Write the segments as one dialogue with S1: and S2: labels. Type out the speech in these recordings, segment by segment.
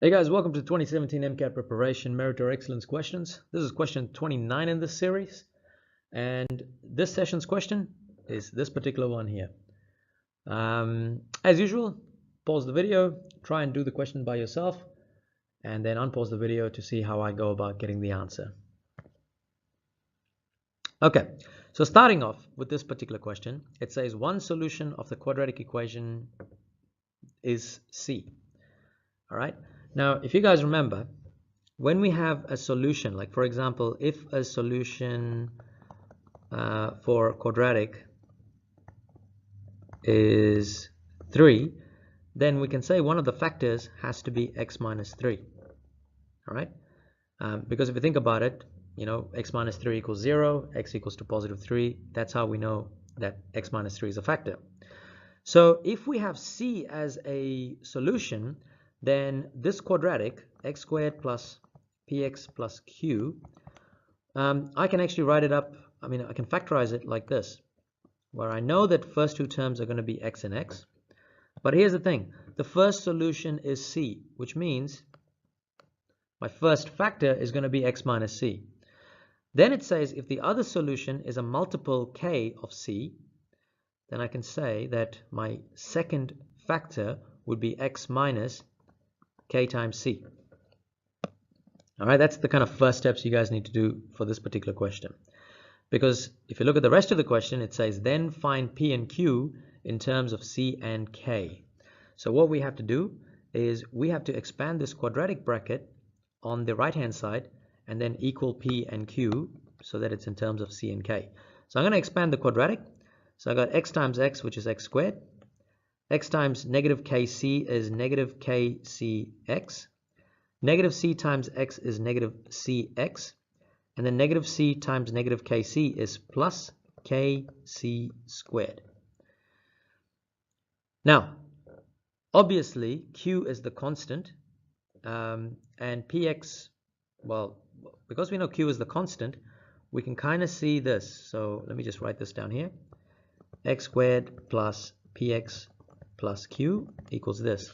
S1: Hey guys, welcome to 2017 MCAT Preparation Merit or Excellence questions. This is question 29 in this series, and this session's question is this particular one here. As usual, pause the video, try and do the question by yourself, and then unpause the video to see how I go about getting the answer. Okay, so starting off with this particular question, it says one solution of the quadratic equation is C. All right. Now, if you guys remember, when we have a solution, like for example, if a solution for quadratic is 3, then we can say one of the factors has to be x minus 3. All right. Because if you think about it, you know, x minus 3 equals 0, x equals to positive 3. That's how we know that x minus 3 is a factor. So if we have C as a solution, then this quadratic, x squared plus px plus q, I can actually write it up, I can factorize it like this, where I know that first two terms are going to be x and x. But here's the thing, the first solution is C, which means my first factor is going to be x minus c. Then it says if the other solution is a multiple k of c, then I can say that my second factor would be x minus k times c. All right, that's the kind of first steps you guys need to do for this particular question. Because if you look at the rest of the question, it says then find p and q in terms of c and k. So what we have to do is we have to expand this quadratic bracket on the right hand side and then equal p and q so that it's in terms of c and k. So I'm going to expand the quadratic. So I got x times x, which is x squared. X times negative kc is negative kcx. Negative c times x is negative cx. And then negative c times negative kc is plus kc squared. Now, obviously, q is the constant. And px, well, because we know q is the constant, we can kind of see this. So let me just write this down here. X squared plus px plus q equals this.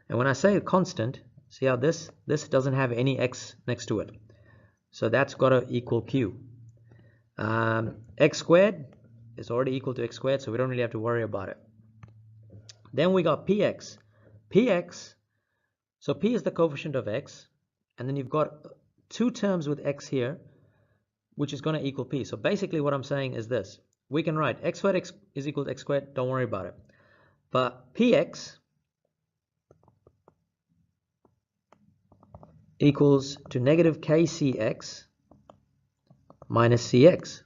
S1: And when I say a constant, see how this doesn't have any x next to it. So that's got to equal q. X squared is already equal to x squared, so we don't really have to worry about it. Then we got px. So p is the coefficient of x, and then you've got two terms with x here, which is going to equal p. So basically what I'm saying is this. We can write x squared is equal to x squared, don't worry about it. But px equals to negative kcx minus cx.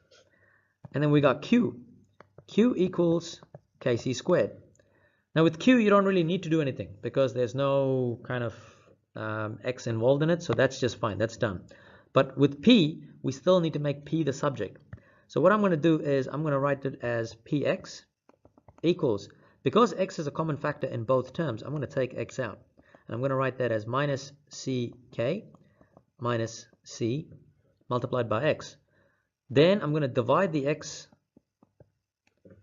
S1: And then we got q. Q equals kc squared. Now with q, you don't really need to do anything because there's no kind of x involved in it, so that's just fine, that's done. But with p, we still need to make p the subject. So what I'm going to do is I'm going to write it as px equals, because x is a common factor in both terms, I'm going to take x out. And I'm going to write that as minus ck minus c multiplied by x. Then I'm going to divide the x.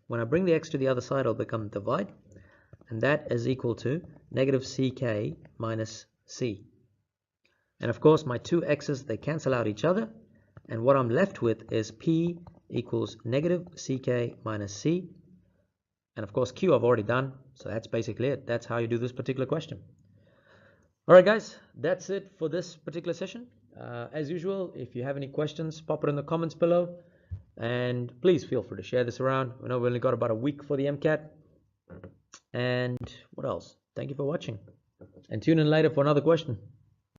S1: When I bring the x to the other side, it'll become divide. And that is equal to negative ck minus c. And of course, my two x's, they cancel out each other. And what I'm left with is p equals negative ck minus c. And of course, q I've already done. So that's basically it. That's how you do this particular question. All right, guys, that's it for this particular session. As usual, if you have any questions, pop it in the comments below. And please feel free to share this around. I know we only got about a week for the MCAT. And what else? Thank you for watching. And tune in later for another question.